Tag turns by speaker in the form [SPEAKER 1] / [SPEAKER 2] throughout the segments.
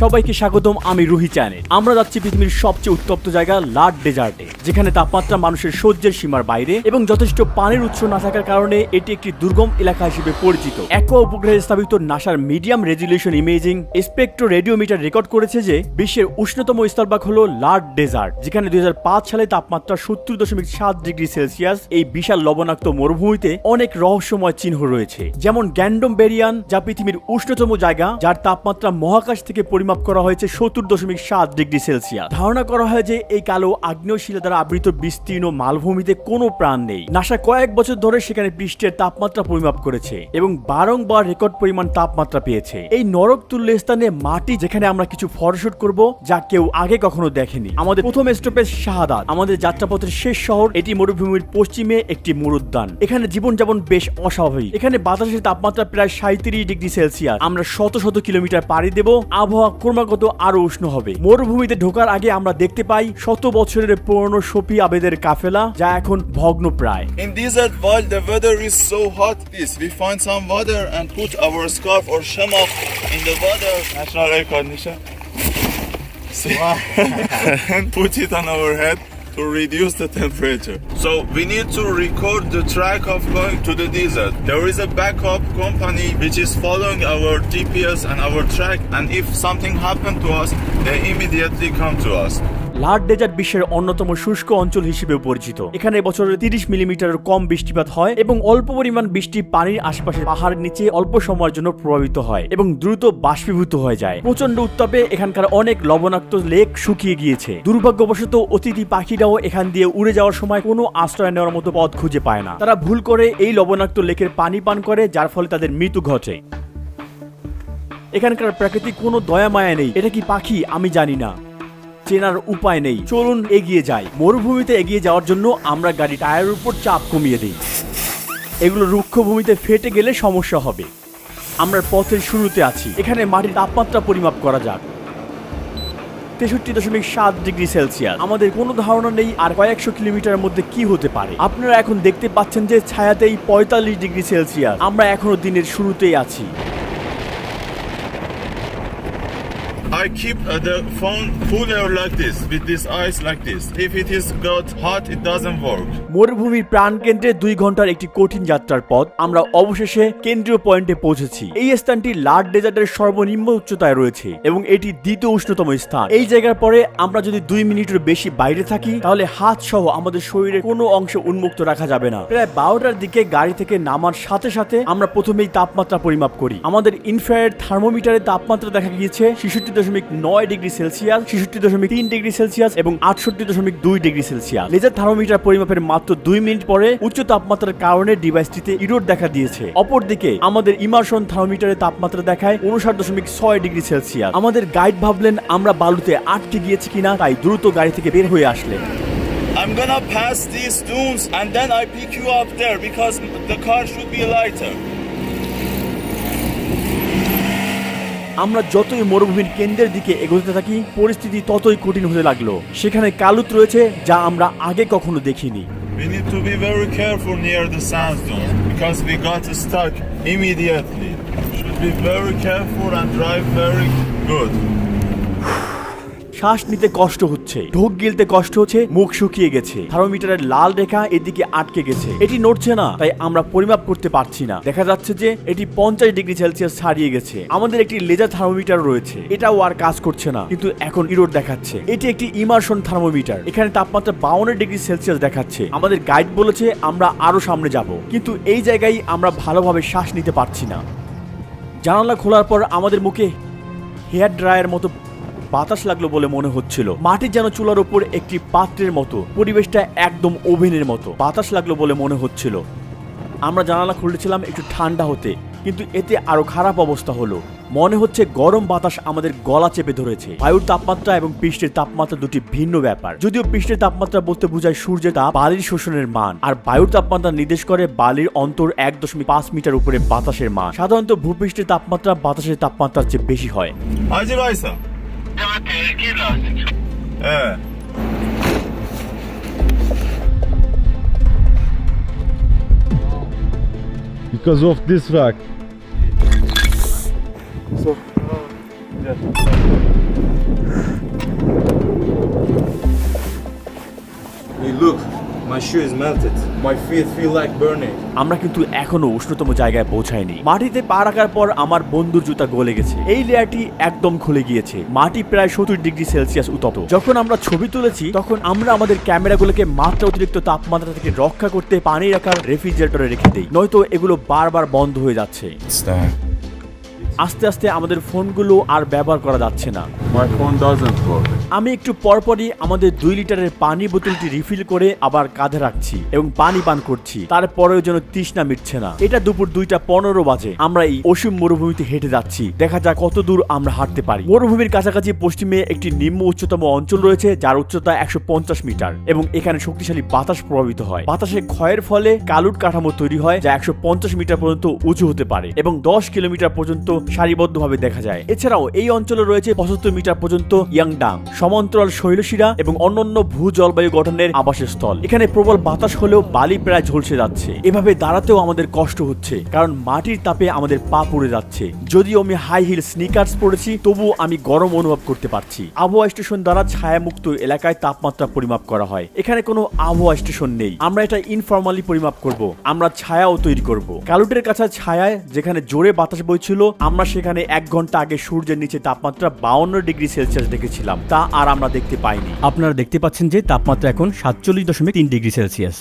[SPEAKER 1] সবাইকে স্বাগতম, আমি রুহি চ্যানেল। আমরা যাচ্ছি পৃথিবীর সবচেয়ে উত্তপ্ত জায়গা লাড ডেজার্টে, যেখানে তাপমাত্রা মানুষের সহ্যের সীমার বাইরে এবং যথেষ্ট পানির উৎস না থাকার কারণে এটি একটি দুর্গম এলাকা হিসেবে পরিচিত। অ্যাকোয়া উপগ্রহে স্থাপিত নাসার medium resolution imaging spectro radiometer record করেছে যে বিশ্বের উষ্ণতম স্থলভাগ হলো লাড ডেজার্ট, যেখানে 2005 সালে তাপমাত্রা 70.7 ডিগ্রি সেলসিয়াস। এই বিশাল লবণাক্ত মরুভূমিতে অনেক রহস্যময় চিহ্ন রয়েছে, যেমন গ্যান্ডম বেরিয়ান, যা পৃথিবীর উষ্ণতম জায়গা, যার তাপমাত্রা মহাকাশ থেকে পরিমাপ করা হয়েছে 70.7 ডিগ্রি সেলসিয়াস। ধারণা করা হয় যে এই কালো আগ্নেয় শিলা দ্বারা আবৃত বিস্তীর্ণ মালভূমিতে কোনো প্রাণ নেই। নাসা কয়েক বছর ধরে সেখানে পৃষ্ঠের তাপমাত্রা পরিমাপ করেছে এবং বারংবার রেকর্ড পরিমাণ তাপমাত্রা পেয়েছে। এই নরক তুল্য স্থানে মাটি, যেখানে আমরা কিছু ফটোশুট করব যা কেউ আগে কখনো দেখেনি। আমাদের প্রথম স্টপেজ শাহাদাত, আমাদের যাত্রাপথের শেষ শহর। এটি মরুভূমির পশ্চিমে একটি মরুদ্যান। এখানে জীবনযাপন বেশ অস্বাভাবিক। এখানে বাতাসের তাপমাত্রা প্রায় 37 ডিগ্রি সেলসিয়াস। আমরা শত শত কিলোমিটার পাড়ি দেব, আবহাওয়া ক্রমাগত আরো উষ্ণ হবে। মরুভূমিতে ঢোকার আগে আমরা দেখতে পাই শত বছরের পুরনো সফি আবেদের কাফেলা, যা এখন ভগ্নপ্রায়।
[SPEAKER 2] In desert, while the weather is so hot, we find some water and put our scarf or shamak in the water. National air condition. And put it on our head to reduce the temperature. So we need to record the track of going to the desert. There is a backup company which is following our GPS and our track, and if something happened to us, they immediately come to us.
[SPEAKER 1] লাড desert বিশ্বের অন্যতম শুষ্ক অঞ্চল হিসেবে পরিচিত। এখানে বছরে 30 মিলিমিটারের কম বৃষ্টিপাত হয় এবং অল্প পরিমাণ বৃষ্টি পানির আশেপাশে পাহাড়ের নিচে অল্প সময়ের জন্য প্রভাবিত হয় এবং দ্রুত বাষ্পীভূত হয়ে যায়। প্রচন্ড উত্তাপে এখানকার অনেক লবণাক্ত লেক শুকিয়ে গিয়েছে। দুর্ভাগ্যবশত অতিথি পাখিরাও এখান দিয়ে উড়ে যাওয়ার সময় কোনো আশ্রয় নেওয়ার মতো পথ খুঁজে পায় না। তারা ভুল করে এই লবণাক্ত লেকের পানি পান করে, যার ফলে তাদের মৃত্যু ঘটে। এখানকার প্রাকৃতিক কোনো দয়া মায়া নেই। এটা কি পাখি আমি জানি না, চেনার উপায় নেই। চলুন এগিয়ে যাই। মরুভূমিতে এগিয়ে যাওয়ার জন্য আমরা গাড়ি টায়ারের উপর চাপ কমিয়ে দিই। এগুলো রুক্ষ ভূমিতে ফেটে গেলে সমস্যা হবে। আমরা পথের শুরুতে আছি। এখানে মাটির তাপমাত্রা পরিমাপ করা যাক। 63.7 ডিগ্রি সেলসিয়াস। আমাদের কোনো ধারণা নেই আর কয়েকশো কিলোমিটারের মধ্যে কি হতে পারে। আপনারা এখন দেখতে পাচ্ছেন যে ছায়াতেই 45 ডিগ্রি সেলসিয়াস। আমরা এখনো দিনের শুরুতেই আছি।
[SPEAKER 2] I keep the phone cooler like this, with this ice like this. If it is got hot, it doesn't work.
[SPEAKER 1] মরুভূমির প্রাণকেন্দ্রে 2 ঘন্টার একটি কঠিন যাত্রার পথ আমরা অবশেষে কেন্দ্রীয় পয়েন্টে পৌঁছেছি। এই স্থানটি লাড ডেজার্টের সর্বনিম্ন উচ্চতায় রয়েছে এবং এটি দ্বিতীয় উষ্ণতম স্থান। এই জায়গার পরে আমরা যদি 2 মিনিটের বেশি বাইরে থাকি, তাহলে হাত সহ আমাদের শরীরের কোনো অংশ উন্মুক্ত রাখা যাবে না। প্রায় 12টার দিকে গাড়ি থেকে নামার সাথে সাথে আমরা প্রথমেই তাপমাত্রা পরিমাপ করি। আমাদের ইনফ্রারেড থার্মোমিটারে তাপমাত্রা দেখা গিয়েছে 66.9 ডিগ্রি সেলসিয়াস, 66.3 ডিগ্রি সেলসিয়াস এবং 68.2 ডিগ্রি সেলসিয়াস। লেজার থার্মোমিটার পরিমাপের মাত্র 2 মিনিট পরে উচ্চ তাপমাত্রার কারণে ডিভাইসটিতে ইরোর দেখা দিয়েছে। অপরদিকে আমাদের ইমার্শন থার্মোমিটারে তাপমাত্রা দেখায় 59.6 ডিগ্রি সেলসিয়াস। আমাদের গাইড ভাবলেন আমরা বালুতে আটকে গিয়েছি কিনা, তাই দ্রুত গাড়ি থেকে বের হয়ে আসলেন।
[SPEAKER 2] I'm gonna pass these dunes and then I pick you up there because the car should be lighter.
[SPEAKER 1] আমরা যতই মরুভূমির কেন্দ্রের দিকে এগোতে থাকি, পরিস্থিতি ততই কঠিন হতে লাগলো। সেখানে কালুত রয়েছে যা আমরা আগে কখনো দেখিনি।
[SPEAKER 2] We need to be very careful near the sandstone because we got stuck immediately. Should be very careful and drive very good.
[SPEAKER 1] শ্বাস নিতে কষ্ট হচ্ছে, ঢোক গিলতে কষ্ট হচ্ছে, মুখ শুকিয়ে গেছে। থার্মোমিটারের লাল রেখা এদিকে আটকে গেছে, এটি নড়ছে না, তাই আমরা পরিমাপ করতে পারছি না। দেখা যাচ্ছে যে এটি 50 ডিগ্রি সেলসিয়াস ছাড়িয়ে গেছে। আমাদের একটি লেজার থার্মোমিটার রয়েছে, এটাও আর কাজ করছে না, কিন্তু এখন ইরোর দেখাচ্ছে। এটি একটি ইমার্শন থার্মোমিটার। এখানে তাপমাত্রা 52 ডিগ্রি সেলসিয়াস দেখাচ্ছে। আমাদের গাইড বলেছে আমরা আরো সামনে যাব, কিন্তু এই জায়গায় আমরা ভালোভাবে শ্বাস নিতে পারছি না। জানালা খোলার পর আমাদের মুখে হেয়ার ড্রায়ার মতো বাতাস লাগলো বলে মনে হচ্ছিল। মাটি যেন চুলার উপর একটি পাত্রের মতো, পরিবেশটা একদম ওভেনের মতো। বাতাস লাগলো বলে মনে হচ্ছিল। আমরা জানালা খুলেছিলাম একটু ঠান্ডা হতে, কিন্তু এতে আরো খারাপ অবস্থা হলো। মনে হচ্ছে গরম বাতাস আমাদের গলা চেপে ধরেছে। বায়ুর তাপমাত্রা এবং পৃষ্ঠের তাপমাত্রা দুটি ভিন্ন ব্যাপার। যদিও পৃষ্ঠের তাপমাত্রা বলতে বোঝায় সূর্যের তাপ, বালির শোষণের মান, আর বায়ুর তাপমাত্রা নির্দেশ করে বালির অন্তর 1.5 মিটার উপরে বাতাসের মান। সাধারণত ভূপৃষ্ঠের তাপমাত্রা বাতাসের তাপমাত্রার চেয়ে বেশি হয়।
[SPEAKER 3] Because of this rock.
[SPEAKER 2] So Hey, look, my shoe is melted. My feet feel like burning.
[SPEAKER 1] আমরা কিন্তু এখনো উষ্ণতম জায়গায় পৌঁছাইনি। মাটিতে পা রাখার পর আমার বন্ধুর জুতা গলে গেছে, এই লেয়ারটি একদম খুলে গিয়েছে। মাটি প্রায় 70 ডিগ্রি সেলসিয়াস উত্তপ্ত। যখন আমরা ছবি তুলেছি তখন আমরা আমাদের ক্যামেরাগুলোকে মাত্রা অতিরিক্ত তাপমাত্রা থেকে রক্ষা করতে পানি রাখার রেফ্রিজারেটরে রেখে দেই, নয়তো এগুলো বারবার বন্ধ হয়ে যাচ্ছে।
[SPEAKER 2] It's done.
[SPEAKER 1] আস্তে আস্তে আমাদের ফোনগুলো আর ব্যবহার করা যাচ্ছে না।
[SPEAKER 2] My phone doesn't work.
[SPEAKER 1] আমি একটু পরপরই আমাদের 2 লিটারের পানি বোতলটি রিফিল করে আবার কাঁধে রাখছি এবং পানি পান করছি, তারপরেও যেন তৃষ্ণা মিটছে না। এটা দুপুর 2:15 বাজে। আমরা এই অসীম মরুভূমিতে হেঁটে যাচ্ছি, দেখা যাক কত দূর আমরা হাঁটতে পারি। মরুভূমির কাছাকাছি পশ্চিমে একটি নিম্ন উচ্চতম অঞ্চল রয়েছে যার উচ্চতা 150 মিটার এবং এখানে শক্তিশালী বাতাস প্রভাবিত হয়। বাতাসে ক্ষয়ের ফলে কালুট কাঠামো তৈরি হয় যা 150 মিটার পর্যন্ত উঁচু হতে পারে এবং 10 কিলোমিটার পর্যন্ত সারিবদ্ধভাবে দেখা যায়। এছাড়াও এই অঞ্চলে রয়েছে 75 মিটার পর্যন্ত ইয়াংডাং, সমান্তরাল শৈলশিরা এবং অন্যান্য ভূ জলবায়ু গঠনের আবাসস্থল। এখানে প্রবল বাতাস হলেও বালি প্রায় ঝলসে যাচ্ছে। এভাবে দাঁড়াতেও আমাদের কষ্ট হচ্ছে কারণ মাটির তাপে আমাদের পা পুড়ে যাচ্ছে। যদিও আমি হাই হিল স্নিকার্স পরেছি তবুও আমি গরম অনুভব করতে পারছি। আবহাওয়া স্টেশন দ্বারা ছায়ামুক্ত এলাকায় তাপমাত্রা পরিমাপ করা হয়। এখানে কোনো আবহাওয়া স্টেশন নেই, আমরা এটা ইনফর্মালি পরিমাপ করব। আমরা ছায়াও তৈরি করব। কালুটের কাছে ছায়ায় যেখানে জোরে বাতাস বইছিল, আমরা সেখানে 1 ঘন্টা আগে সূর্যের নিচে তাপমাত্রা 52 ডিগ্রি সেলসিয়াস দেখেছিলাম, তা আর আমরা দেখতে পাইনি। আপনারা দেখতে পাচ্ছেন যে তাপমাত্রা এখন 47.3 ডিগ্রি সেলসিয়াস।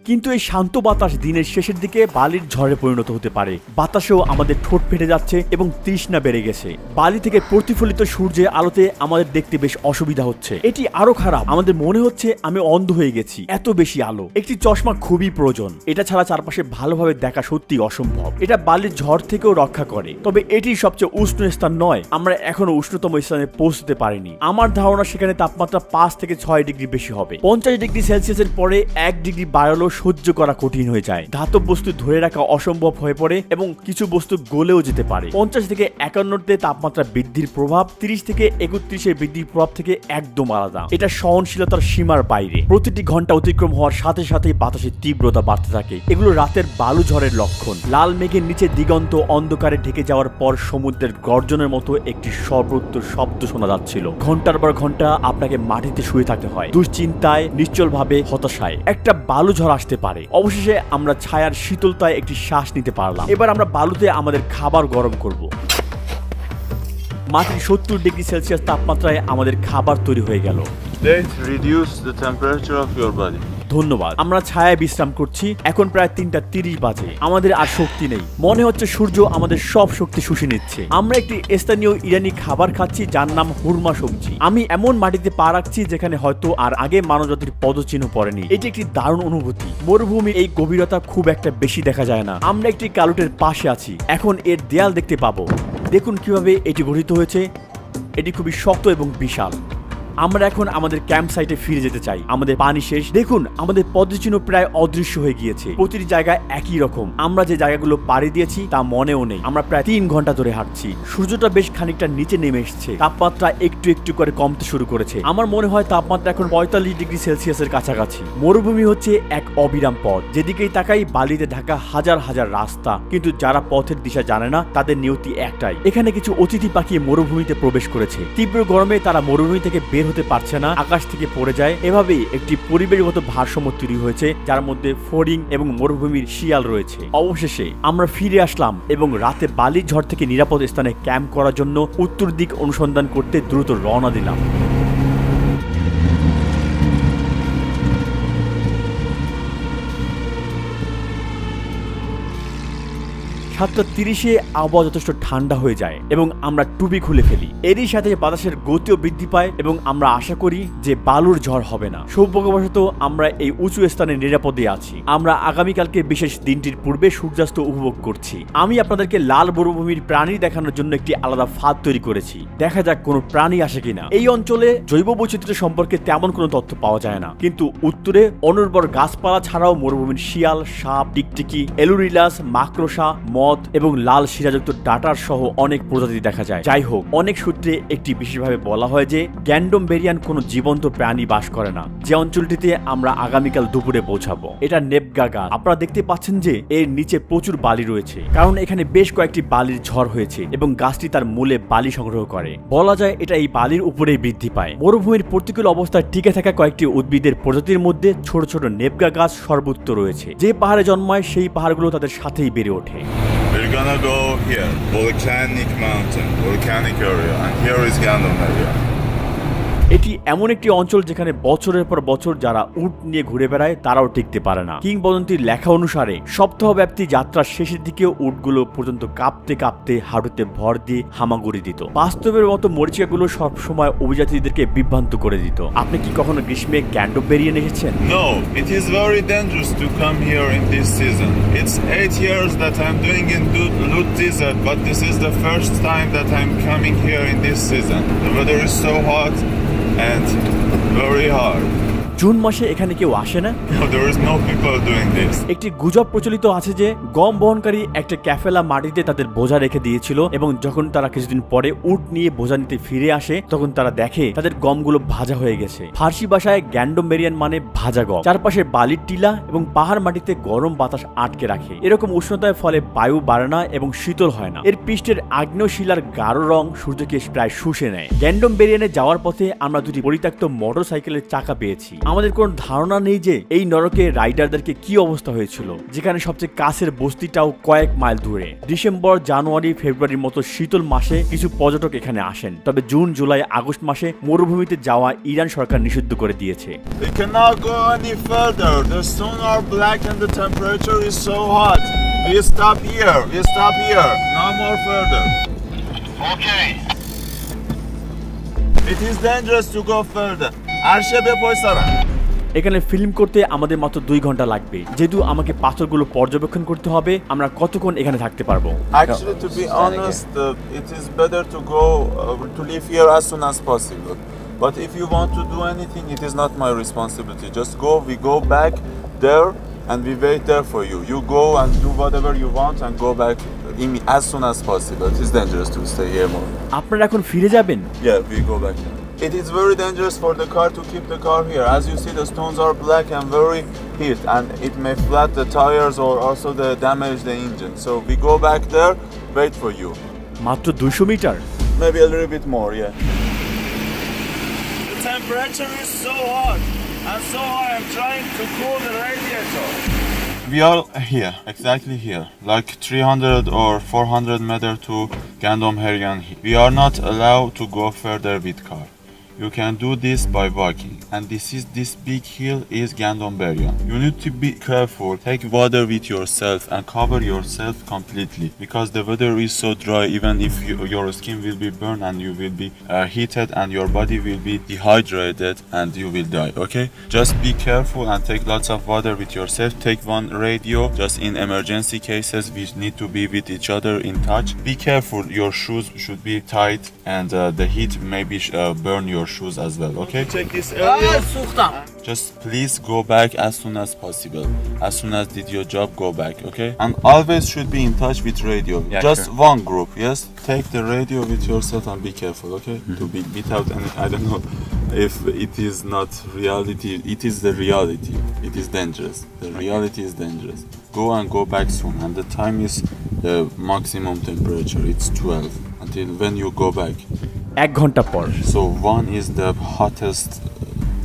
[SPEAKER 1] কিন্তু এই শান্ত বাতাস দিনের শেষের দিকে বালির ঝড়ে পরিণত হতে পারে। বাতাসেও আমাদের ঠোঁট ফেটে যাচ্ছে এবং তৃষ্ণা বেড়ে গেছে। বালি থেকে প্রতিফলিত সূর্যের আলোতে আমাদের দেখতে বেশ অসুবিধা হচ্ছে। এটি আরো খারাপ, আমাদের মনে হচ্ছে আমি অন্ধ হয়ে গেছি, এত বেশি আলো। একটি চশমা খুবই প্রয়োজন, এটা ছাড়া চারপাশে ভালোভাবে দেখা সত্যি অসম্ভব। এটা বালির ঝড় থেকেও রক্ষা করে, তবে এটি সবচেয়ে উষ্ণ স্থান নয়। আমরা এখনো উষ্ণতম স্থানে পৌঁছতে পারিনি। আমার ধারণা সেখানে তাপমাত্রা 5 থেকে 6 ডিগ্রি বেশি হবে। 50 ডিগ্রি সেলসিয়াসের পরে 1 ডিগ্রি বাড়ালেও সহ্য করা কঠিন হয়ে যায়। ধাতব বস্তু ধরে রাখা অসম্ভব হয়ে পড়ে এবং কিছু বস্তু গলেও যেতে পারে। 50 থেকে 51 তাপমাত্রা বৃদ্ধির প্রভাব 30 থেকে 31 বৃদ্ধির প্রভাব থেকে একদম আলাদা। এটা সহনশীলতার সীমার বাইরে। প্রতিটি ঘন্টা অতিক্রম হওয়ার সাথে সাথে বাতাসের তীব্রতা বাড়তে থাকে। এগুলো রাতের বালু ঝড়ের লক্ষণ। লাল মেঘের নিচে দিগন্ত অন্ধকারে ঢেকে যাওয়ার পর সমুদ্রের গর্জনের মতো একটি সর্বোত্তর শব্দ শোনা যাচ্ছিল। ঘন্টার পর ঘন্টা আপনাকে মাটিতে শুয়ে থাকতে হয়, দুশ্চিন্তায়, নিশ্চলভাবে, হতাশায়। একটা বালু ঝড় আসতে পারে। অবশেষে আমরা ছায়ার শীতলতায় একটি শ্বাস নিতে পারলাম। এবার আমরা বালুতে আমাদের খাবার গরম করব। মাটির 70 ডিগ্রি সেলসিয়াস তাপমাত্রায় আমাদের খাবার তৈরি হয়ে গেল।
[SPEAKER 2] Let's reduce the temperature of your body.
[SPEAKER 1] ধন্যবাদ। আমরা ছায়ায় বিশ্রাম করছি। এখন প্রায় 3:30 বাজে। আমাদের আর শক্তি নেই, মনে হচ্ছে সূর্য আমাদের সব শক্তি শুষে নিচ্ছে। আমরা একটি স্থানীয় ইরানি খাবার খাচ্ছি যার নাম হুরমা সবজি। আমি এমন মাটিতে পা রাখছি যেখানে হয়তো আর আগে মানবজাতির পদচিহ্ন পড়েনি। এটি একটি দারুণ অনুভূতি। মরুভূমির এই গভীরতা খুব একটা বেশি দেখা যায় না। আমরা একটি কালুটের পাশে আছি, এখন এর দেয়াল দেখতে পাবো। দেখুন কিভাবে এটি গঠিত হয়েছে। এটি খুবই শক্ত এবং বিশাল। আমরা এখন আমাদের ক্যাম্প সাইটে ফিরে যেতে চাই। আমাদের পানি শেষ। দেখুন আমাদের পদচিহ্ন প্রায় অদৃশ্য হয়ে গিয়েছে। প্রতিটি জায়গায় একই রকম। আমরা যে জায়গাগুলো পাড়ি দিয়েছি তা মনেও নেই। আমরা প্রায় 3 ঘন্টা ধরে হাঁটছি। সূর্যটা বেশ খানিকটা নিচে নেমে এসেছে। তাপমাত্রা একটু একটু করে কমতে শুরু করেছে। আমার মনে হয় তাপমাত্রা এখন 45 ডিগ্রি সেলসিয়াসের কাছাকাছি। মরুভূমি হচ্ছে এক অবিরাম পথ। যেদিকেই তাকাই বালিতে ঢাকা হাজার হাজার রাস্তা, কিন্তু যারা পথের দিশা জানে না তাদের নিয়তি একটাই। এখানে কিছু অতিথি পাখি মরুভূমিতে প্রবেশ করেছে। তীব্র গরমে তারা মরুভূমি থেকে বের হতে পারছে না, আকাশ থেকে পড়ে যায়। এভাবেই একটি পরিবেশগত ভারসাম্য তৈরি হয়েছে যার মধ্যে ফড়িং এবং মরুভূমির শিয়াল রয়েছে। অবশেষে আমরা ফিরে আসলাম এবং রাতে বালির ঝড় থেকে নিরাপদ স্থানে ক্যাম্প করার জন্য উত্তর দিক অনুসন্ধান করতে দ্রুত রওনা দিলাম। 7:30 আবহাওয়া যথেষ্ট ঠান্ডা হয়ে যায় এবং আমরা টুপি খুলে ফেলি। এরই সাথে বাতাসের গতিও বৃদ্ধি পায় এবং আমরা আশা করি যে বালুর ঝড় হবে না। সৌভাগ্যবশত আমরা এই উঁচু স্থানে নিরাপদে আছি। আমরা আগামীকালকে বিশেষ দিনটির পূর্বে সূর্যাস্ত উপভোগ করছি। আমি আপনাদেরকে লাল মরুভূমির প্রাণী দেখানোর জন্য একটি আলাদা ফাঁদ তৈরি করেছি। দেখা যাক কোনো প্রাণী আসে কিনা। এই অঞ্চলে জৈব বৈচিত্র্য সম্পর্কে তেমন কোনো তথ্য পাওয়া যায় না, কিন্তু উত্তরে অনুর্বর গাছপালা ছাড়াও মরুভূমির শিয়াল, সাপ, টিকটিকি, এলুরিলাস, মাকড়সা, মথ, মথ এবং লাল শিরাযুক্ত ডাটার সহ অনেক প্রজাতি দেখা যায়। যাই হোক, অনেক সূত্রে একটি বিশেষভাবে বলা হয় যে গ্যান্ডোমবেরিয়ান কোনো জীবন্ত প্রাণী বাস করে না। যে অঞ্চলটিতে আমরা আগামীকাল দুপুরে পৌঁছাবো এটা নেপগা গাছ। আপনারা দেখতে পাচ্ছেন যে এর নিচে প্রচুর বালি রয়েছে, কারণ এখানে বেশ কয়েকটি বালির ঝড় হয়েছে এবং গাছটি তার মূলে বালি সংগ্রহ করে। বলা যায় এটা এই বালির উপরেই বৃদ্ধি পায়। মরুভূমির প্রতিকূল অবস্থায় টিকে থাকা কয়েকটি উদ্ভিদের প্রজাতির মধ্যে ছোট ছোট নেপগা গাছ সর্বত্র রয়েছে। যে পাহাড়ে জন্মায় সেই পাহাড়গুলো তাদের সাথেই বেড়ে ওঠে।
[SPEAKER 2] We're gonna go here, volcanic mountain, volcanic area, and here is Gandom area.
[SPEAKER 1] এটি এমন একটি অঞ্চল যেখানে বছরের পর বছর যারা উট নিয়ে ঘুরে বেড়ায় তারাও টিকতে পারে না। কিংবদন্তির লেখা অনুসারে সপ্তাহব্যাপী যাত্রার শেষের দিকে উটগুলো পর্যন্ত কাঁপতে কাঁপতে হাঁটুতে ভর দিয়ে হামাগুড়ি দিত। বাস্তবের মতো মরিচিকাগুলো সবসময় অভিযাত্রীদেরকে বিভ্রান্ত করে দিত। আপনি কি কখনো গ্রীষ্মে গ্যান্ডোমবেরিয়ান এসেছেন?
[SPEAKER 2] No, it is very dangerous to come here in this season. It's 8 years that I'm doing in Lut Desert, but this is the first time that I'm coming here in this season. The weather is so hot and very hard.
[SPEAKER 1] June মাসে এখানে কেউ আসে না?
[SPEAKER 2] No, there is no people doing this.
[SPEAKER 1] একটি গুজব প্রচলিত আছে যে গম বহনকারী একটা ক্যাফেলা মাটিতে তাদের বোঝা রেখে দিয়েছিল এবং যখন তারা কিছুদিন পরে উট নিয়ে বোঝা নিতে ফিরে আসে তখন তারা দেখে তাদের গমগুলো ভাজা হয়ে গেছে। ফার্সি ভাষায় গ্যান্ডোমবেরিয়ান মানে ভাজা গম। চারপাশে বালির টিলা এবং পাহাড় মাটিতে গরম বাতাস আটকে রাখে। এরকম উষ্ণতার ফলে বায়ু বাড়ে না এবং শীতল হয় না। এর পৃষ্ঠের আগ্নেয় শিলার গাঢ় রং সূর্যকে প্রায় শুষে নেয়। গ্যান্ডোমবেরিয়ানে যাওয়ার পথে আমরা দুটি পরিত্যক্ত মোটরসাইকেলের চাকা পেয়েছি। আমাদের কোনো ধারণা নেই যে এই নরকে রাইডারদেরকে কি অবস্থা হয়েছিল, যেখানে সবচেয়ে কাছের বস্তিটাও কয়েক মাইল দূরে। ডিসেম্বর, জানুয়ারি, ফেব্রুয়ারির মতো শীতল মাসে কিছু পর্যটক এখানে আসেন, তবে জুন, জুলাই, আগস্ট মাসে মরুভূমিতে যাওয়া ইরান সরকার নিষিদ্ধ করে দিয়েছে।
[SPEAKER 2] We cannot go any further. The stone are black and the temperature is so hot. We stop here. We stop here. No more further. Okay. It is dangerous to go further. Arshebe Poisara.
[SPEAKER 1] এখানে film করতে আমাদের মাত্র 2 ঘন্টা লাগবে। যেহেতু আমাকে পাথরগুলো পর্যবেক্ষণ করতে হবে, আমরা কতক্ষণ এখানে থাকতে পারবো?
[SPEAKER 2] Actually, to be honest, it is better to go to leave here as soon as possible. But if you want to do anything, it is not my responsibility. Just go. We go back there and we wait there for you. You go and do whatever you want and go back as soon as possible. It is dangerous to stay here more.
[SPEAKER 1] আপনারা এখন ফিরে যাবেন?
[SPEAKER 2] Yeah, we go back. It is very dangerous for the car to keep the car here. As you see, the stones are black and very heat, and it may flat the tires or also damage the engine. So we go back there, wait for you.
[SPEAKER 1] মাত্র 200 metre?
[SPEAKER 2] Maybe a little bit more, yeah. The temperature is so hot and so I am trying to cool the radiator. We are here, exactly here, like 300 or 400 meter to Gandom-Heryan. We are not allowed to go further with car. You can do this by walking, and this big hill is Gandom-Beryan. You need to be careful. Take water with yourself and cover yourself completely because the weather is so dry. Even if your skin will be burned and you will be heated and your body will be dehydrated and you will die. Okay, just be careful and take lots of water with yourself. Take one radio. Just in emergency cases, we need to be with each other in touch. Be careful. Your shoes should be tight, and the heat maybe burn your shoes as well. Okay, check this area. Just please go back as soon as possible. As soon as did your job, go back. Okay, and always should be in touch with radio.
[SPEAKER 1] Yeah,
[SPEAKER 2] just
[SPEAKER 1] sure.
[SPEAKER 2] one group. Yes, take the radio with yourself and be careful. Okay, to be without any. I don't know if it is not reality. It is the reality. It is dangerous. The reality is dangerous. Go and go back soon. And the time is the maximum temperature. It's 12 until when you go back.
[SPEAKER 1] 1 ঘন্টা পর।
[SPEAKER 2] So 1 is the hottest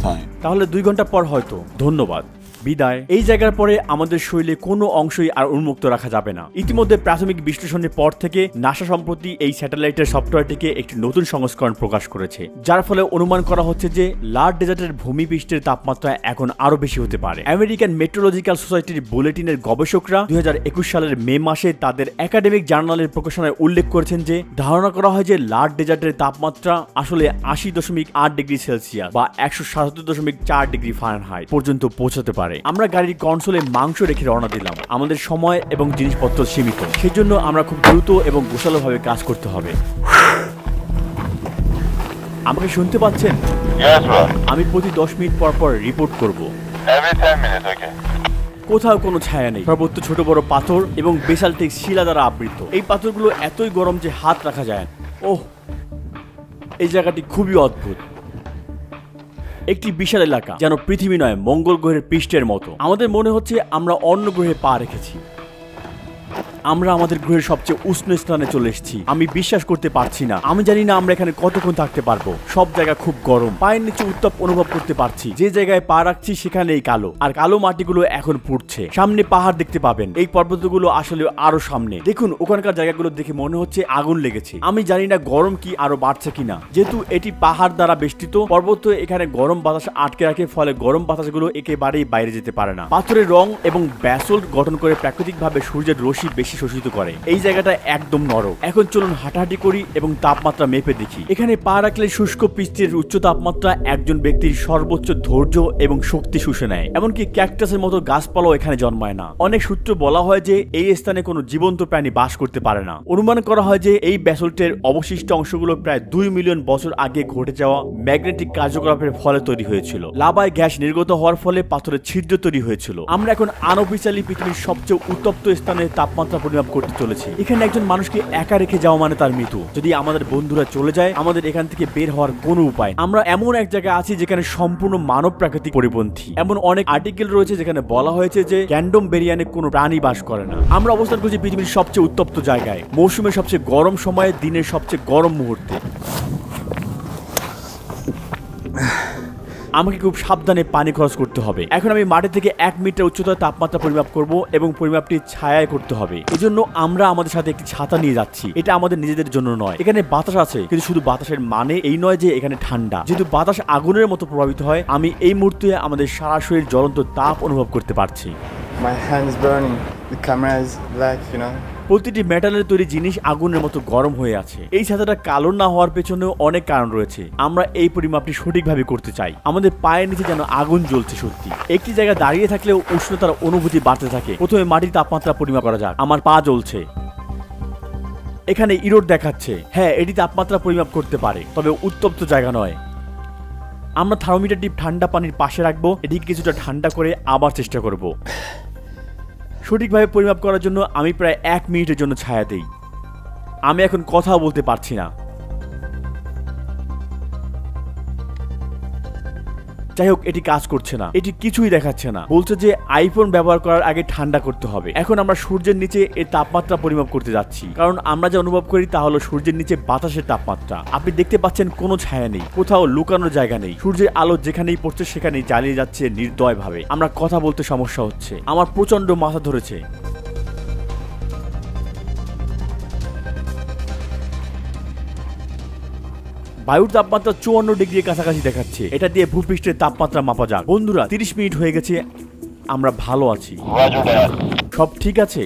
[SPEAKER 2] time.
[SPEAKER 1] তাহলে 2 ঘন্টা পর হয়তো। ধন্যবাদ, বিদায়। এই জায়গার পরে আমাদের শরীরে কোনো অংশই আর উন্মুক্ত রাখা যাবে না। ইতিমধ্যে প্রাথমিক বিশ্লেষণের পর থেকে নাসা সম্প্রতি এই স্যাটেলাইটের সফটওয়্যারটিকে একটি নতুন সংস্করণ প্রকাশ করেছে, যার ফলে অনুমান করা হচ্ছে যে লার্ড ডেজার্টের ভূমিপৃষ্ঠের তাপমাত্রা এখন আরো বেশি হতে পারে। আমেরিকান মেট্রোলজিক্যাল সোসাইটির বুলেটিনের গবেষকরা 2021 সালের মে মাসে তাদের একাডেমিক জার্নালের প্রকাশনায় উল্লেখ করেছেন যে ধারণা করা হয় যে লার্ড ডেজার্টের তাপমাত্রা আসলে 80.8 ডিগ্রি সেলসিয়াস বা 177.4 ডিগ্রি ফারেনহাইট পর্যন্ত পৌঁছাতে পারে। আমরা গাড়ির কনসোলে মাংস রেখে রওনা দিলাম। আমাদের সময় এবং জিনিসপত্র সীমিত, সেজন্য আমরা খুব দ্রুত এবং গোছালোভাবে কাজ করতে হবে। আমাকে শুনতে পাচ্ছেন?
[SPEAKER 2] Yes, bro.
[SPEAKER 1] আমি প্রতি 10 মিনিট পর পর রিপোর্ট করব।
[SPEAKER 2] Every 10 minutes, okay.
[SPEAKER 1] কোথাও কোনো ছায়া নেই, সর্বত্র ছোট বড় পাথর এবং বেসাল্টিক শিলা দ্বারা আবৃত। এই পাথরগুলো এতই গরম যে হাত রাখা যায় না। ওহ, এই জায়গাটি খুবই অদ্ভুত। একটি বিশাল এলাকা, যেন পৃথিবী নয় মঙ্গল গ্রহের পৃষ্ঠের মতো। আমাদের মনে হচ্ছে আমরা অন্য গ্রহে পা রেখেছি। আমরা আমাদের গ্রহের সবচেয়ে উষ্ণ স্থানে চলে এসেছি। আমি বিশ্বাস করতে পারছি না। আমি জানি না আমরা এখানে কতক্ষণ থাকতে পারবো। সব জায়গা খুব গরম, পায়ের নিচে উত্তাপ অনুভব করতে পারছি। যে জায়গায় পা রাখছি সেখানেই কালো, আর কালো মাটিগুলো এখন পুড়ছে। সামনে পাহাড় দেখতে পাবেন, এই পর্বতগুলো আসলে আরো সামনে। দেখুন ওখানকার জায়গাগুলো দেখে মনে হচ্ছে আগুন লেগেছে। আমি জানি না গরম কি আরো বাড়ছে কিনা। যেহেতু এটি পাহাড় দ্বারা বেষ্টিত, পর্বত এখানে গরম বাতাস আটকে রাখে, ফলে গরম বাতাসগুলো একেবারেই বাইরে যেতে পারে না। পাথরের রং এবং ব্যাসল্ট গঠন করে প্রাকৃতিকভাবে সূর্যের রশ্মি বেশি শোষিত করে। এই জায়গাটা একদম নরম। এখন চলুন হাঁটাহাঁটি করি এবং তাপমাত্রা মেপে দেখি। এখানে পা রাখলে শুষ্ক পৃষ্ঠের উচ্চ তাপমাত্রা একজন ব্যক্তির সর্বোচ্চ ধৈর্য এবং শক্তি শুষে নেয়। এমনকি ক্যাকটাসের মতো গাছপালাও এখানে জন্মায় না। অনেক সূত্র বলা হয় যে এই স্থানে কোনো জীবন্ত প্রাণী বাস করতে পারে না। অনুমান করা হয় যে এই ব্যাসল্টের অবশিষ্ট অংশগুলো প্রায় 2 মিলিয়ন বছর আগে ঘটে যাওয়া ম্যাগনেটিক কার্যকলাপের ফলে তৈরি হয়েছিল। লাভায় গ্যাস নির্গত হওয়ার ফলে পাথরের ছিদ্র তৈরি হয়েছিল। আমরা এখন আনঅফিশিয়ালি পৃথিবীর সবচেয়ে উত্তপ্ত স্থানে তাপমাত্রা পরিমাপ করতে চলেছি। এখানে একজন মানুষকে একা রেখে যাওয়া মানে তার মৃত্যু। যদি আমাদের বন্ধুরা চলে যায়, আমাদের এখান থেকে বের হওয়ার কোনো উপায়। আমরা এমন এক জায়গায় আছি যেখানে সম্পূর্ণ মানব প্রাকৃতিক পরিপন্থী। এমন অনেক আর্টিকেল রয়েছে যেখানে বলা হয়েছে যে ক্যান্ডম বেরিয়ানে কোনো প্রাণী বাস করে না। আমরা অবস্থান করছি পৃথিবীর সবচেয়ে উত্তপ্ত জায়গায়, মৌসুমের সবচেয়ে গরম সময়ে, দিনের সবচেয়ে গরম মুহূর্তে। আমাকে খুব সাবধানে পানি খরচ করতে হবে। এখন আমি মাটি থেকে 1 মিটার উচ্চতায় তাপমাত্রা পরিমাপ করব এবং পরিমাপটি ছায়ায় করতে হবে। এজন্য আমরা আমাদের সাথে একটি ছাতা নিয়ে যাচ্ছি। এটা আমাদের নিজেদের জন্য নয়। এখানে বাতাস আছে, কিন্তু শুধু বাতাসের মানে এই নয় যে এখানে ঠান্ডা। যেহেতু বাতাস আগুনের মতো প্রভাবিত হয়, আমি এই মুহূর্তে আমাদের সারা শরীর জ্বলন্ত তাপ অনুভব করতে পারছি।
[SPEAKER 3] My hand is burning. The camera is black, you know.
[SPEAKER 1] প্রতিটি মেটালের তৈরি জিনিস আগুনের মতো গরম হয়ে আছে। এই ছাতাটা কালো না হওয়ার পেছনেও অনেক কারণ রয়েছে। আমরা এই পরিমাপটি সঠিকভাবে করতে চাই। আমাদের পায়ের নিচে যেন আগুন জ্বলছে সত্যি। একটি জায়গায় দাঁড়িয়ে থাকলেও উষ্ণতার অনুভূতি বাড়তে থাকে। প্রথমে মাটির তাপমাত্রা পরিমাপ করা যাক। আমার পা জ্বলছে। এখানে ইরোড দেখাচ্ছে। হ্যাঁ, এটি তাপমাত্রা পরিমাপ করতে পারে, তবে উত্তপ্ত জায়গা নয়। আমরা থার্মোমিটারটি ঠান্ডা পানির পাশে রাখবো। এটিকে কিছুটা ঠান্ডা করে আবার চেষ্টা করব। সঠিকভাবে পরিমাপ করার জন্য আমি প্রায় 1 মিনিটের জন্য ছায়া দেই। আমি এখন কথা বলতে পারছি না। যাই হোক, এটি কাজ করছে না। এটি কিছুই দেখাচ্ছে না। বলছে যে আইফোন ব্যবহার করার আগে ঠান্ডা করতে হবে। এখন আমরা সূর্যের নিচে এর তাপমাত্রা পরিমাপ করতে যাচ্ছি, কারণ আমরা যা অনুভব করি তা হলো সূর্যের নিচে বাতাসের তাপমাত্রা। আপনি দেখতে পাচ্ছেন কোনো ছায়া নেই, কোথাও লুকানোর জায়গা নেই। সূর্যের আলো যেখানেই পড়ছে সেখানেই জ্বালিয়ে যাচ্ছে নির্দয়ভাবে। আমরা কথা বলতে সমস্যা হচ্ছে। আমার প্রচন্ড মাথা ধরেছে। বায়ুর তাপমাত্রা 54 ডিগ্রির কাছাকাছি দেখাচ্ছে। এটা দিয়ে ভূপৃষ্ঠের তাপমাত্রা মাপা যাক। বন্ধুরা, 30 মিনিট হয়ে গেছে। আমরা ভালো আছি। সব ঠিক আছে?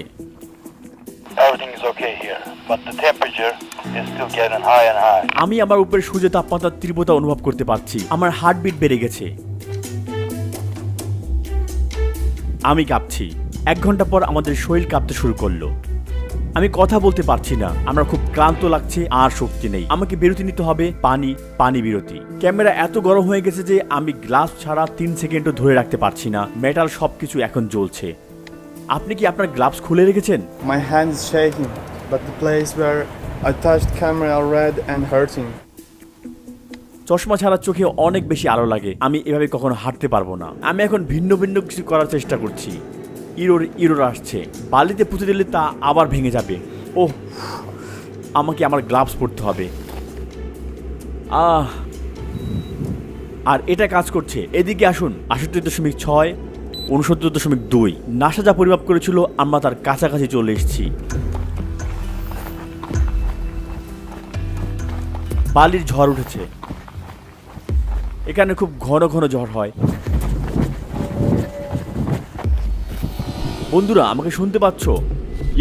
[SPEAKER 4] Everything is okay here, but the temperature is still getting high and high.
[SPEAKER 1] আমি আমার উপরে সূর্যের তাপমাত্রার তীব্রতা অনুভব করতে পারছি। আমার হার্টবিট বেড়ে গেছে। আমি কাঁপছি। 1 ঘন্টা পর আমাদের শরীর কাঁপতে শুরু করলো। আমি কথা বলতে পারছি না। আমরা খুব ক্লান্ত লাগছে, আর শক্তি নেই। আমাকে বিরতি নিতে হবে। পানি বিরতি। ক্যামেরা এত গরম হয়ে গেছে যে আমি গ্লাস ছাড়া 3 সেকেন্ডও ধরে রাখতে পারছি না। মেটাল সবকিছু এখন জ্বলছে। আপনি কি আপনার গ্লাভস খুলে রেখেছেন?
[SPEAKER 3] My hand is shaking, but the place where I touched camera are red and hurting.
[SPEAKER 1] চশমা ছাড়া চোখে অনেক বেশি আলো লাগে। আমি এভাবে কখনো হাঁটতে পারবো না। আমি এখন ভিন্ন ভিন্ন কিছু করার চেষ্টা করছি। ইরোর আসছে। বালিতে পুঁতে দিলে তা আবার ভেঙে যাবে। ওহ, আমাকে আমার গ্লাভস পরতে হবে। আর এটা কাজ করছে। এদিকে আসুন। 68.6, 69.2। নাসা যা পরিমাপ করেছিল আমরা তার কাছাকাছি চলে এসেছি। বালির ঝড় উঠেছে। এখানে খুব ঘন ঘন ঝড় হয়। বন্ধুরা, আমাকে শুনতে পাচ্ছ?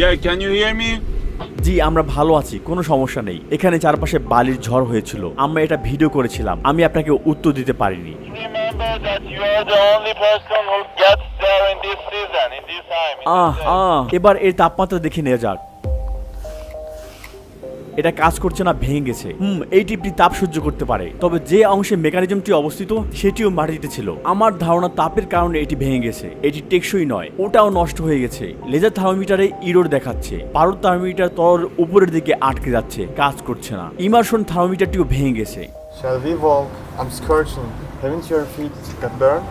[SPEAKER 2] Yeah, can you hear me?
[SPEAKER 1] জি, আমরা ভালো আছি, কোনো সমস্যা নেই। এখানে চারপাশে বালির ঝড় হয়েছিল। আমরা এটা ভিডিও করেছিলাম। আমি আপনাকে উত্তর দিতে পারিনি।
[SPEAKER 4] Remember that you are the only person who gets there in this season, in this time.
[SPEAKER 1] এবার এর তাপমাত্রা দেখে নেওয়া যাক। এটা কাজ করছে না, ভেঙে গেছে। এই টিপটি তাপ সহ্য করতে পারে, তবে যে অংশে মেকানিজমটি অবস্থিত সেটিও মাটিতে ছিল। আমার ধারণা তাপের কারণে এটি ভেঙে গেছে। এটি টেকসই নয়, ওটাও নষ্ট হয়ে গেছে। লেজার থার্মোমিটারে ইরোর দেখাচ্ছে, পারদ থার্মোমিটার তরল উপরের দিকে আটকে যাচ্ছে, কাজ করছে না। ইমারশন থার্মোমিটারটিও ভেঙে গেছে।
[SPEAKER 3] Shall we walk? I'm scorching. Haven't your feet got burned?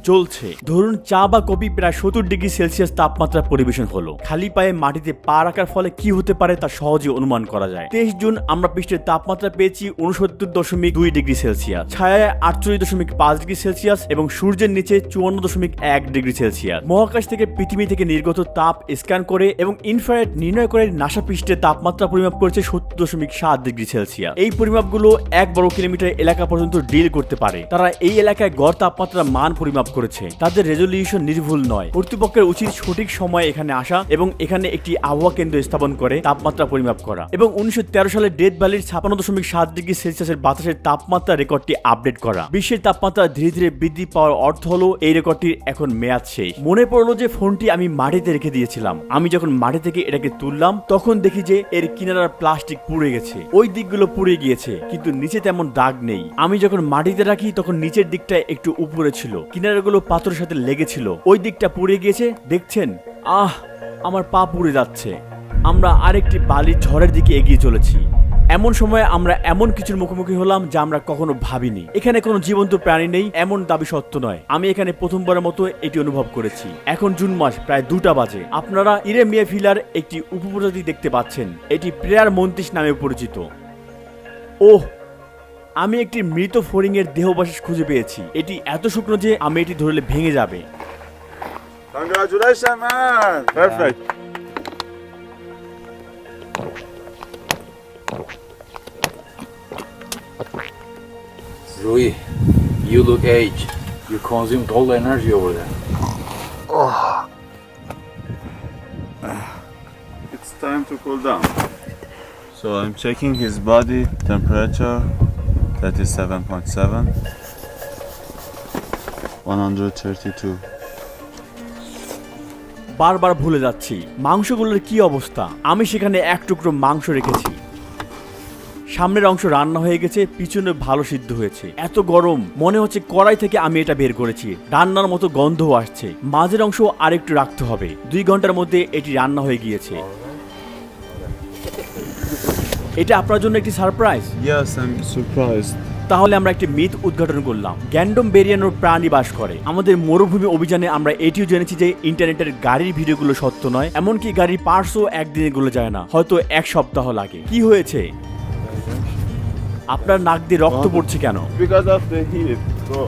[SPEAKER 1] চলছে। ধরুন চা বা কফি প্রায় 70 ডিগ্রি সেলসিয়াস তাপমাত্রা পরিবেশন হলো। খালি পায়ে মাটিতে পা রাখার ফলে কি হতে পারে তা সহজে অনুমান করা যায়। 23 জুন আমরা পৃষ্ঠের তাপমাত্রা পেয়েছি 69.2 ডিগ্রি সেলসিয়াস, ছায়ায় 48.5 ডিগ্রি সেলসিয়াস এবং সূর্যের নিচে 54.1 ডিগ্রি সেলসিয়াস। মহাকাশ থেকে পৃথিবী থেকে নির্গত তাপ স্ক্যান করে এবং ইনফ্রারেড নির্ণয় করে নাসা পৃষ্ঠের তাপমাত্রা পরিমাপ করেছে 70.7 ডিগ্রি সেলসিয়াস। এই পরিমাপগুলো 1 বর্গ কিলোমিটার এলাকা পর্যন্ত ডিল করতে পারে। তারা এই এলাকায় গড় তাপমাত্রা মান পরিমাপ করেছে। তাদের রেজলিউশন নির্ভুল নয়। কর্তৃপক্ষের উচিত সঠিক সময়ে এখানে আসা এবং এখানে একটি আবহাওয়া কেন্দ্র স্থাপন করে তাপমাত্রা পরিমাপ করা এবং 1913 সালে ডেথ ভ্যালির 56.7 ডিগ্রি সেলসিয়াসের বাতাসের তাপমাত্রা রেকর্ডটি আপডেট করা। বিশ্বের তাপমাত্রা ধীরে ধীরে বৃদ্ধি পাওয়ার অর্থ হলো এই রেকর্ডটির এখন মেয়াদ শেষ। মনে পড়লো যে ফোনটি আমি মাটিতে রেখে দিয়েছিলাম। আমি যখন মাটি থেকে এটাকে তুললাম তখন দেখি যে এর কিনারার প্লাস্টিক পুড়ে গেছে। ওই দিকগুলো পুড়ে গিয়েছে, কিন্তু নিচে তেমন দাগ নেই। আমি যখন মাটিতে রাখি তখন নিচের দিকটা একটু উপরে ছিল, কিনারাগুলো পাথরের সাথে লেগেছিল। ওই দিকটা পুড়ে গিয়েছে, দেখছেন? আমার পা পুড়ে যাচ্ছে। আমরা আরেকটি বালির ঝড়ের দিকে এগিয়ে চলেছি। এমন সময় আমরা এমন কিছুর মুখোমুখি হলাম যা আমরা কখনো ভাবিনি। এখানে কোনো জীবন্ত প্রাণী নেই এমন দাবি সত্য নয়। আমি এখানে প্রথমবারের মতো এটি অনুভব করেছি। এখন জুন মাস, প্রায় 2টা বাজে। আপনারা ইরেমিয়া ফিলার একটি উপপ্রজাতি দেখতে পাচ্ছেন। এটি প্রেয়ার মন্তিস নামে পরিচিত। আমি একটি মৃত ফড়িং এর দেহাবশেষ খুঁজে পেয়েছি। এটি এত শুকনো যে আমি এটি ধরলে ভেঙে যাবে।
[SPEAKER 2] Congratulations, man! Perfect.
[SPEAKER 5] Rui, you look aged. You consumed all the energy over there.
[SPEAKER 2] It's time to cool down. So I'm checking his body temperature. That is 7.7. 132.
[SPEAKER 1] বারবার ভুলে যাচ্ছি মাংসগুলোর কি অবস্থা। আমি সেখানে এক টুকরো মাংস রেখেছি। সামনের অংশ রান্না হয়ে গেছে, পিছনে ভালো সিদ্ধ হয়েছে। এত গরম, মনে হচ্ছে কড়াই থেকে আমি এটা বের করেছি। রান্নার মতো গন্ধও আসছে। মাঝের অংশ আরেকটু রাখতে হবে। 2 ঘন্টার মধ্যে এটি রান্না হয়ে গিয়েছে। এটা আপনার জন্য একটি সারপ্রাইজ।
[SPEAKER 2] Yes, I'm surprised.
[SPEAKER 1] তাহলে আমরা একটি মিথ উদ্ঘাটন করলাম। গ্যান্ডম বেরিয়ানোর প্রাণী বাস করে। আমাদের মরুভূমি অভিযানে আমরা এটিও জেনেছি যে ইন্টারনেটের গাড়ির ভিডিওগুলো সত্য নয়। এমনকি গাড়ির পার্টসও একদিনে গুলো যায় না, হয়তো 1 সপ্তাহ লাগে। কি হয়েছে? আপনার নাক দিয়ে রক্ত পড়ছে কেন?
[SPEAKER 2] Because of the heat, bro.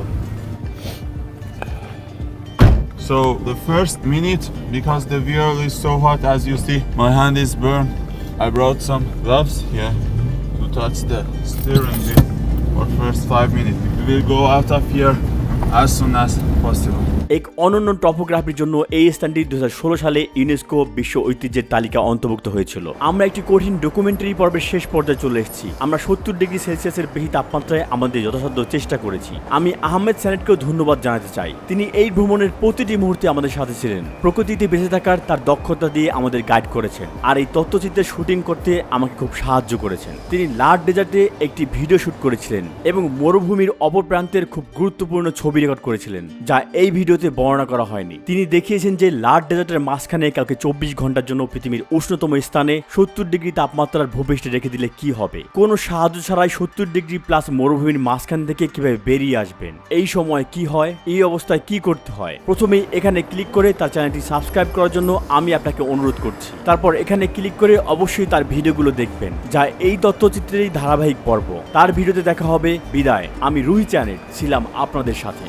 [SPEAKER 2] So the first minute, because the wheel is so hot, as you see, my hand is burned. I brought some gloves here to touch the steering wheel for first 5 minutes. We will go out of here as soon as possible.
[SPEAKER 1] এক অনন্য টপোগ্রাফির জন্য এই স্থানটি 2016 সালে UNESCO বিশ্ব ঐতিহ্যের তালিকা অন্তর্ভুক্ত হয়েছিল। আমরা একটি কঠিন ডকুমেন্টারি পর্বের শেষ পর্যায়ে চলে এসেছি। আমরা 70 ডিগ্রি সেলসিয়াসের বেশি তাপমাত্রায় আমাদের যথাসাধ্য চেষ্টা করেছি। আমি আহমেদ স্যানেটকেও ধন্যবাদ জানাতে চাই। তিনি এই ভ্রমণের প্রতিটি মুহূর্তে আমাদের সাথে ছিলেন। প্রকৃতিতে বেঁচে থাকার তার দক্ষতা দিয়ে আমাদের গাইড করেছেন, আর এই তথ্যচিত্রের শুটিং করতে আমাকে খুব সাহায্য করেছেন। তিনি লাট ডেজার্টে একটি ভিডিও শুট করেছিলেন এবং মরুভূমির অপর প্রান্তের খুব গুরুত্বপূর্ণ ছবি রেকর্ড করেছিলেন, যা এই ভিডিওতে বর্ণনা করা হয়নি। তিনি দেখিয়েছেন যে লাট ডেজার্টের মাঝখানে কাউকে 24 ঘন্টার জন্য পৃথিবীর উষ্ণতম স্থানে 70 ডিগ্রি তাপমাত্রার ভূপৃষ্ঠে রেখে দিলে কি হবে। কোনো সাহায্য ছাড়াই 70 ডিগ্রি প্লাস মরুভূমির মাঝখান থেকে কিভাবে বেরিয়ে আসবেন, এই সময় কি হয়, এই অবস্থায় কি করতে হয়। প্রথমেই এখানে ক্লিক করে তার চ্যানেলটি সাবস্ক্রাইব করার জন্য আমি আপনাকে অনুরোধ করছি। তারপর এখানে ক্লিক করে অবশ্যই তার ভিডিওগুলো দেখবেন, যা এই তথ্যচিত্রেরই ধারাবাহিক পর্ব। তার ভিডিওতে দেখা হবে। বিদায়। আমি রুহি চ্যানেল ছিলাম আপনাদের সাথে।